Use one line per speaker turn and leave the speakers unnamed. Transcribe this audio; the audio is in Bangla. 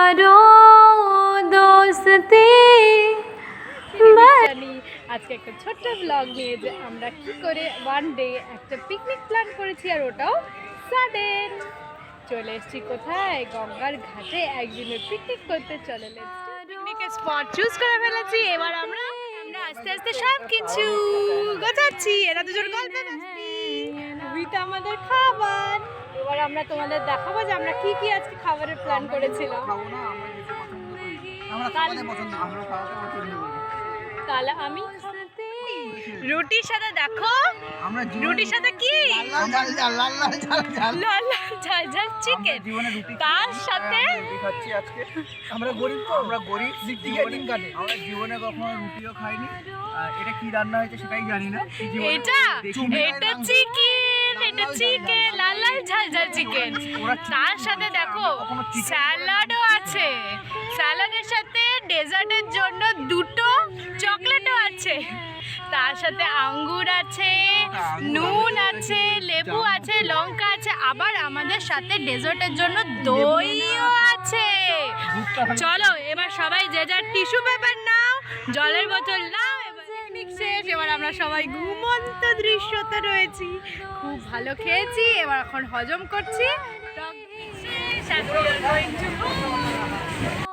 करो दोस्ती।
আজকে একটা ছোট্ট ব্লগ নিয়ে যে আমরা কি করে ওয়ান ডে একটা পিকনিক প্ল্যান করেছি, আর ওটাও সাডেন। চলে এসেছি কোথায়, গঙ্গার ঘাটে একদিনের পিকনিক করতে। চলে পিকনিকের স্পট চুজ করে ফেলেছি। এবার আমরা আস্তে আস্তে সব কিছু গোছাচ্ছি। এরা দুজন গল্পে ব্যস্তি, উইটা আমাদের খাবার। এবার আমরা তোমাদের দেখাবো যে আমরা কি কি আজকে খাবারের প্ল্যান করেছিলাম। তাহলে আমি রুটির সাথে দেখো, রুটির সাথে কি লাল ঝাল ঝাল চিকেন, তার সাথে
আমরা গরিব তো, আমরা গরিব দিন কাটে। আমরা জীবনে কখনো রুটিও খাইনি। এটা কি রান্না হয়েছে সেটাই জানি না।
এটা চিকেন, এটা চিকেন, লাল লাল ঝাল ঝাল চিকেন। তার সাথে দেখো স্যালাডও আছে। স্যালাডের সাথে ডেজার্টের জন্য দুটো চকলেটও আছে। তার সাথে আঙ্গুর আছে, নুন আছে, লেবু আছে, লঙ্কা আছে, আবার আমাদের সাথে ডেজার্টের জন্য দইও আছে। চলো এবার সবাই যে যার টিস্যু পেপার নাও, জলের বোতল নাও। এবার পিকনিক শেষ, এবার আমরা সবাই ঘুমন্ত দৃশ্যতে রয়েছি। খুব ভালো খেয়েছি, এবার এখন হজম করছি।